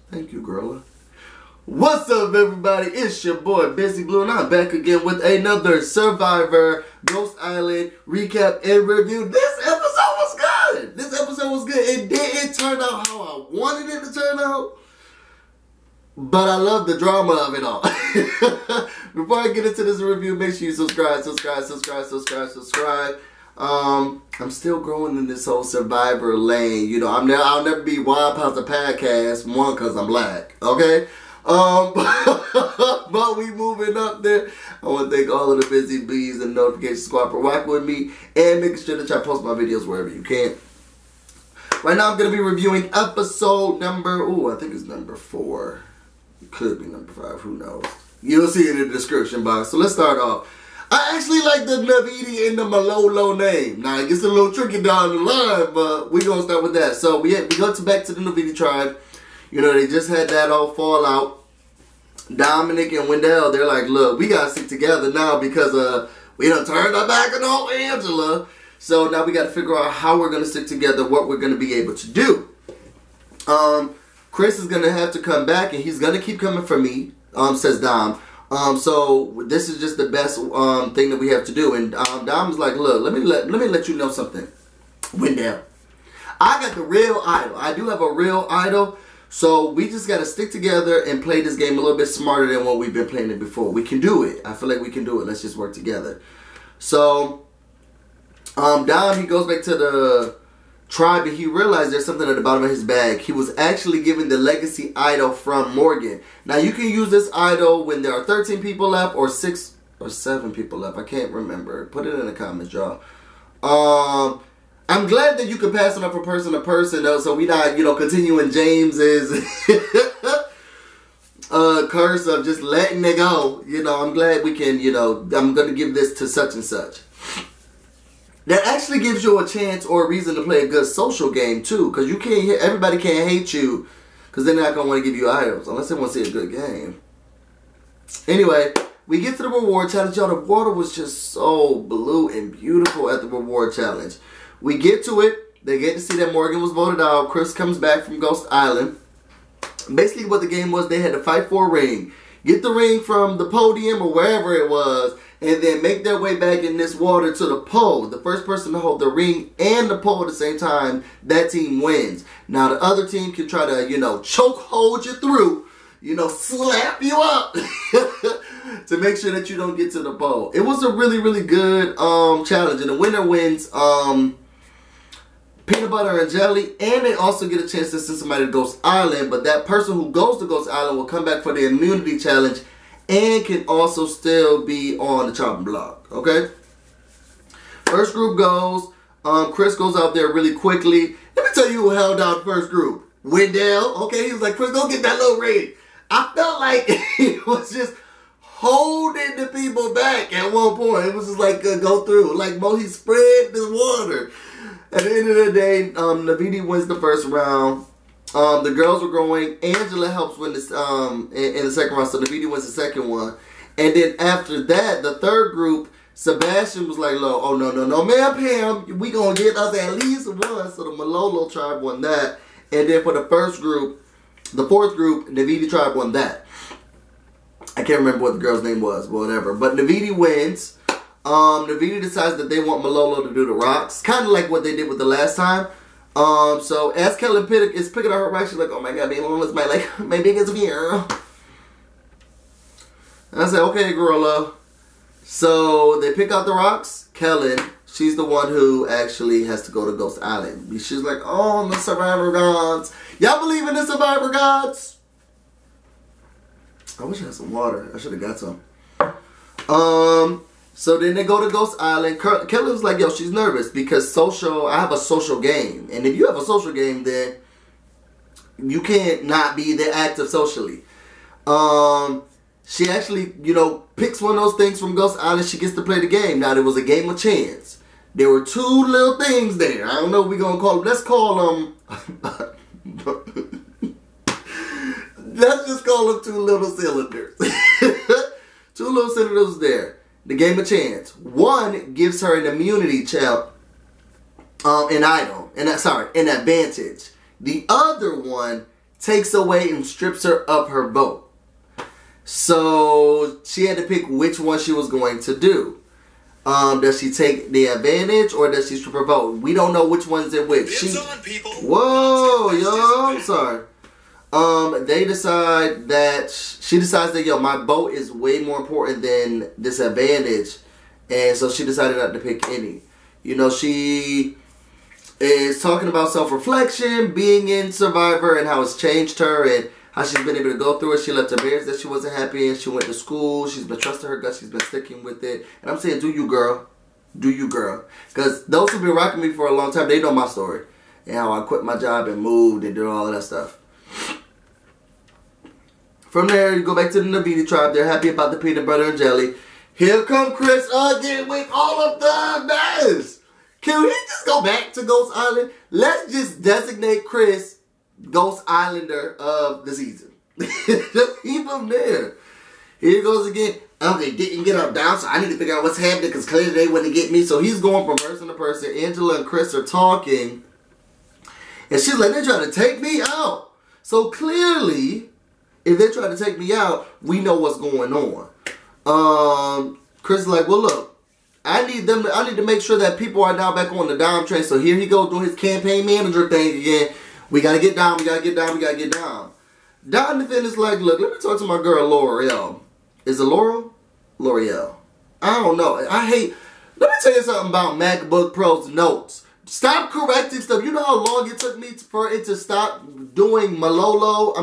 Thank you, girl. What's up, everybody? It's your boy, BusyBlu, and I'm back again with another Survivor Ghost Island recap and review. This episode was good. This episode was good. It didn't turn out how I wanted it to turn out, but I love the drama of it all. Before I get into this review, make sure you subscribe. I'm still growing in this whole Survivor lane. You know, I'll never be Wild Pasta Podcast, one, because I'm black, okay? But we moving up there. I want to thank all of the busy bees and notification squad for rocking with me and making sure that y'all post my videos wherever you can. Right now I'm going to be reviewing episode number, I think it's number 4. It could be number 5, who knows. You'll see it in the description box. So let's start off. I actually like the Navidi and the Malolo name. Now it gets a little tricky down the line, but we're going to start with that. So we go back to the Navidi tribe. You know, they just had that all fallout. Dominic and Wendell, they're like, look, we gotta stick together now because we done turned our back on Angela. So now we gotta figure out how we're gonna stick together, what we're gonna be able to do. Chris is gonna have to come back, and he's gonna keep coming for me, says Dom. So this is just the best thing that we have to do. And Dom is like, look, let me let you know something, Wendell. I got the real idol. I do have a real idol. So we just got to stick together and play this game a little bit smarter than what we've been playing it before. We can do it. I feel like we can do it. Let's just work together. So Dom, he goes back to the tribe, and he realized there's something at the bottom of his bag. He was actually given the legacy idol from Morgan. Now you can use this idol when there are 13 people left or 6 or 7 people left. I can't remember. Put it in the comments, y'all. I'm glad that you can pass it up from person to person, though, so we not, continuing James's curse of just letting it go. I'm glad we can, I'm going to give this to such and such. That actually gives you a chance or a reason to play a good social game, too, because everybody can't hate you, because they're not going to want to give you idols, unless they want to see a good game. Anyway, we get to the reward challenge. Y'all, the water was just so blue and beautiful at the reward challenge. We get to it. They get to see that Morgan was voted out. Chris comes back from Ghost Island. Basically what the game was, they had to fight for a ring. Get the ring from the podium or wherever it was, and then make their way back in this water to the pole. The first person to hold the ring and the pole at the same time, that team wins. Now the other team can try to, choke hold you through, slap you up to make sure that you don't get to the pole. It was a really, really good challenge, and the winner wins peanut butter and jelly, and they also get a chance to send somebody to Ghost Island, but that person who goes to Ghost Island will come back for the immunity challenge and can also still be on the chopping block, okay? First group goes, Chris goes out there really quickly. Let me tell you who held out first group. Wendell, okay? He was like, Chris, go get that little ring. I felt like he was just holding the people back at one point. It was just like, go through. Like, he spread the water. At the end of the day, Navidi wins the first round. The girls were growing. Angela helps win this in the second round, so Navidi wins the second one. And then after that, the third group, Sebastian was like, oh, no, man, Pam, we gonna get us at least one. So the Malolo tribe won that. And then for the fourth group, Navidi tribe won that. I can't remember what the girl's name was, but whatever. But Navidi wins. Navidi decides that they want Malolo to do the rocks. Kind of like what they did with the last time. So as Kelly is picking up her rock, she's like, oh my god, Malolo's my biggest fear. And I said, okay, gorilla. So they pick out the rocks. Kellen, she's the one who actually has to go to Ghost Island. She's like, oh, the Survivor gods. Y'all believe in the Survivor gods? I wish I had some water. I should have got some. So then they go to Ghost Island. Kelly was like, yo, she's nervous because I have a social game. And if you have a social game, then you can't not be that active socially. She actually, picks one of those things from Ghost Island. She gets to play the game. Now, there was a game of chance. There were 2 little things there. I don't know what we're going to call them. Let's call them... Let's just call them 2 little cylinders. 2 little cylinders there. The game of chance. One gives her an immunity an advantage. The other one takes away and strips her of her vote. So she had to pick which one she was going to do. Does she take the advantage or does she strip her vote? We don't know which one's in which. Whoa, yo, I'm sorry. They decide that she decides that, yo, my vote is way more important than this advantage, and so she decided not to pick any. You know, she is talking about self-reflection, being in Survivor, and how it's changed her, and how she's been able to go through it. She left her marriage that she wasn't happy in. She went to school. She's been trusting her gut. She's been sticking with it. And I'm saying, do you, girl? Do you, girl? Because those who've been rocking me for a long time, they know my story. And how I quit my job and moved and did all of that stuff. From there, you go back to the Navidi tribe. They're happy about the peanut butter and jelly. Here come Chris again with all of the mess. Can we just go back to Ghost Island? Let's just designate Chris Ghost Islander of the season. Just keep him there. Here he goes again. Oh, they didn't get up down, so I need to figure out what's happening because clearly they wouldn't get me. So he's going from person to person. Angela and Chris are talking. And she's like, they're trying to take me out. So clearly, if they're trying to take me out, we know what's going on. Chris is like, well, look, I need to make sure that people are now back on the Dom train. So here he goes doing his campaign manager thing again. We gotta get down, we gotta get down, we gotta get down. Donathan is like, look, let me talk to my girl L'Oreal. Is it Laurel? L'Oreal. I don't know. I hate, let me tell you something about MacBook Pro's notes. Stop correcting stuff. You know how long it took me for it to stop doing Mello,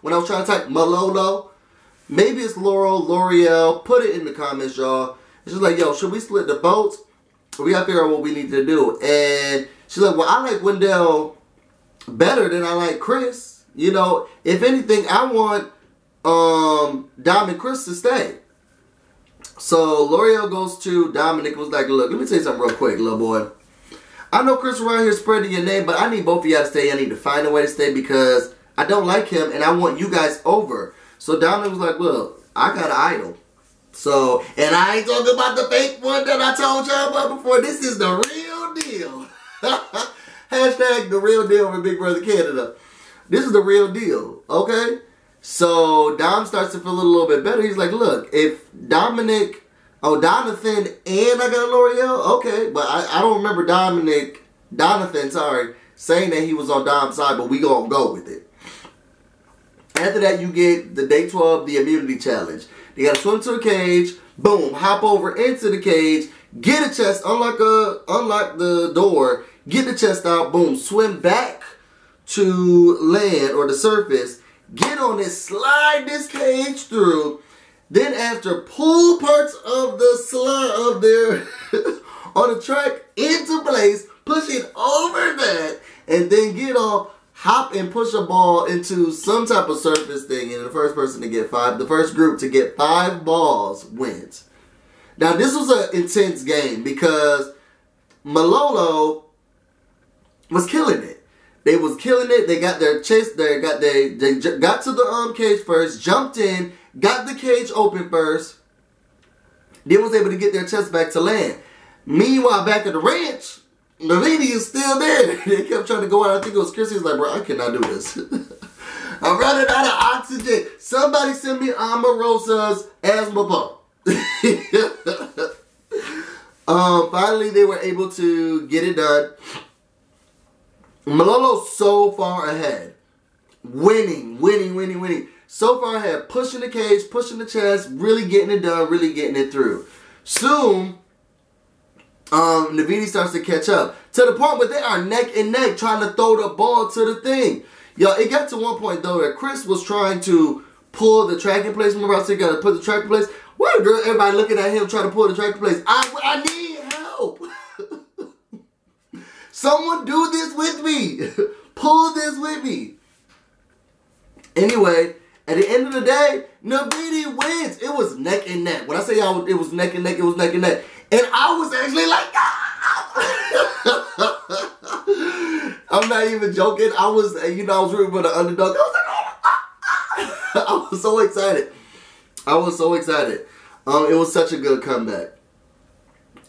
when I was trying to type Malolo? Maybe it's Laurel, L'Oreal. Put it in the comments, y'all. It's just like, yo, should we split the votes? We gotta figure out what we need to do. And she's like, well, I like Wendell better than I like Chris. You know, if anything, I want Dom and Chris to stay. So L'Oreal goes to Dominic and was like, look, let me tell you something real quick, little boy. I know Chris around here spreading your name, but I need both of y'all to stay. I need to find a way to stay because I don't like him and I want you guys over. So Dominic was like, well, I got an idol. So, and I ain't talking about the fake one that I told y'all about before. This is the real deal. Hashtag the real deal for Big Brother Canada. This is the real deal, okay? So Dom starts to feel a little bit better. He's like, look, if Donathan and I got L'Oreal, okay. But I don't remember Donathan, saying that he was on Dom's side, but we gonna go with it. After that, you get the day 12, the immunity challenge. You gotta swim to a cage, boom, hop over into the cage, get a chest, unlock the door, get the chest out, boom, swim back to land or the surface, get on it, slide this cage through, then after pull parts of the slide of their on the track into place, push it over that, and then get off, hop and push a ball into some type of surface thing, and the first person to get the first group to get 5 balls wins. Now this was an intense game because Malolo was killing it. They was killing it. They got their chase. They got to the cage first, jumped in, got the cage open first, then was able to get their chest back to land. Meanwhile, back at the ranch, Navidi is still there. They kept trying to go out. I think it was Chris. He's like, bro, I cannot do this. I'm running out of oxygen. Somebody send me Omarosa's asthma pump. Finally, they were able to get it done. Malolo's so far ahead. Winning. So far ahead. Pushing the cage, pushing the chest, really getting it done, really getting it through. Soon, Navidi starts to catch up. To the point where they are neck and neck trying to throw the ball to the thing. Yo, it got to one point, though, that Chris was trying to pull the track in place. Remember I said you got to put the track in place? What a girl, everybody looking at him trying to pull the track in place. I need help. Someone do this with me. Pull this with me. Anyway, at the end of the day, Navidi wins. It was neck and neck. When I say y'all, it was neck and neck, it was neck and neck. And I was actually like, ah! I'm not even joking. I was rooting for the underdog. I was like, I was so excited. It was such a good comeback.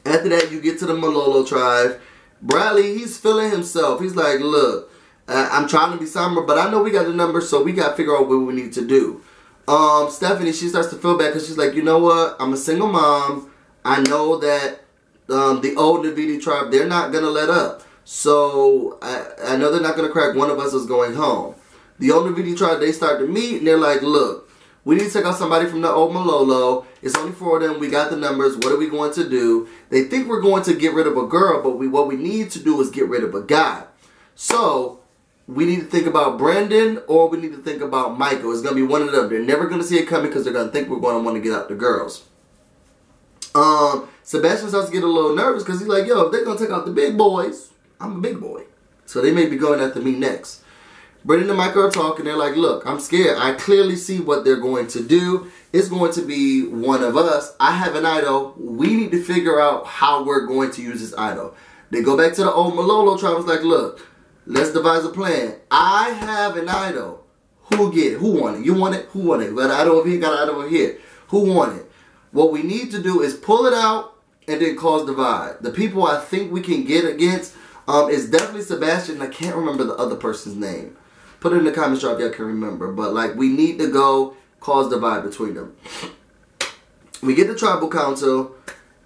After that, you get to the Malolo tribe. Bradley, he's feeling himself. He's like, look, I'm trying to be somber, but I know we got the numbers, so we got to figure out what we need to do. Stephanie, she starts to feel bad because she's like, you know what? I'm a single mom. I know that the old Navidi tribe, they're not going to let up. So I know they're not going to crack. One of us is going home. The old Navidi tribe, they start to meet, and they're like, look, we need to take out somebody from the old Malolo. It's only 4 of them. We got the numbers. What are we going to do? They think we're going to get rid of a girl, but what we need to do is get rid of a guy. So we need to think about Brandon or we need to think about Michael. It's going to be one of them. They're never going to see it coming because they're going to think we're going to want to get out the girls. Sebastian starts to get a little nervous because he's like, yo, if they're going to take out the big boys, I'm a big boy. So they may be going after me next. Brandon and Michael are talking. They're like, look, I'm scared. I clearly see what they're going to do. It's going to be one of us. I have an idol. We need to figure out how we're going to use this idol. They go back to the old Malolo tribe. It's like, look, let's devise a plan. I have an idol. Who get it? Who want it? You want it? Who want it? Got an idol over here, got an idol over here. Who want it? What we need to do is pull it out and then cause divide. The people I think we can get against is definitely Sebastian. I can't remember the other person's name. Put it in the comments if y'all can remember. But like, we need to go cause divide between them. We get the tribal council.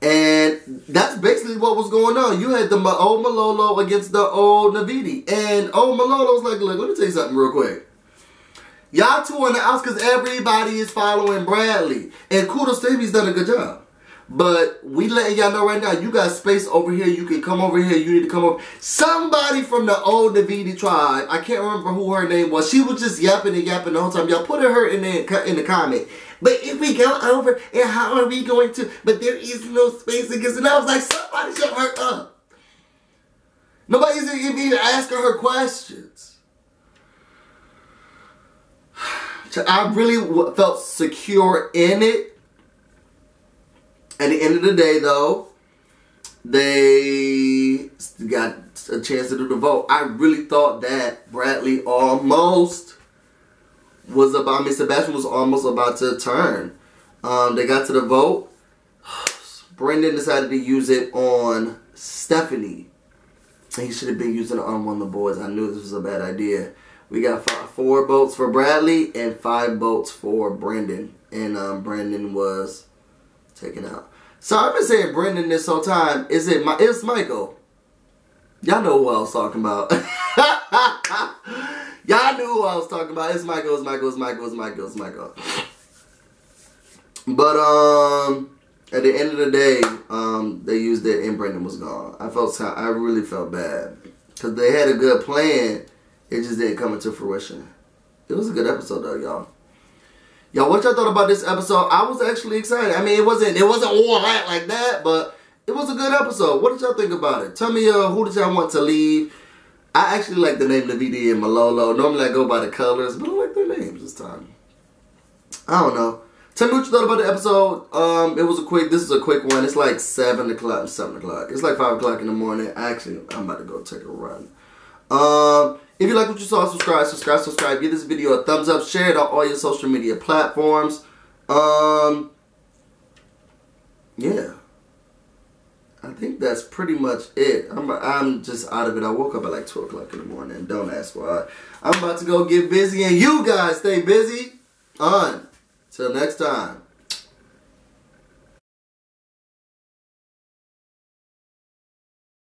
And that's basically what was going on. You had the old Malolo against the old Navidi. And old Malolo's like, look, let me tell you something real quick. Y'all two on the outs because everybody is following Bradley. And kudos to him, he's done a good job. But we letting y'all know right now, you got space over here. You can come over here. You need to come over. Somebody from the old Navidi tribe, I can't remember who her name was. She was just yapping and yapping the whole time. Y'all put her in the comment. But if we go over, and how are we going to? But there is no space against it. And I was like, somebody shut her up. Nobody's even asking her questions. I really felt secure in it. At the end of the day, though, they got a chance to do the vote. I really thought that Bradley almost was about, I mean, Sebastian was almost about to turn. They got to the vote. Brendan decided to use it on Stephanie. He should have been using it on one of the boys. I knew this was a bad idea. We got 4 votes for Bradley and 5 votes for Brendan. And Brendan was taken out. So I've been saying Brendan this whole time. It's Michael. Y'all know who I was talking about. Y'all knew who I was talking about. It's Michael, it's Michael, it's Michael, it's Michael, it's Michael. But at the end of the day, they used it and Brendan was gone. I really felt bad. Because they had a good plan. It just didn't come into fruition. It was a good episode though, y'all. Y'all, what y'all thought about this episode? I was actually excited. I mean, it wasn't all that like that, but it was a good episode. What did y'all think about it? Tell me who did y'all want to leave? I actually like the name Navidi and Malolo. Normally I go by the colors, but I like their names this time. I don't know. Tell me what you thought about the episode. This is a quick one. It's like 7 o'clock. It's like 5 o'clock in the morning. Actually, I'm about to go take a run. If you like what you saw, subscribe. Give this video a thumbs up. Share it on all your social media platforms. Yeah. I think that's pretty much it. I'm just out of it. I woke up at like 2 o'clock in the morning. Don't ask why. I'm about to go get busy, and you guys stay busy. Till next time.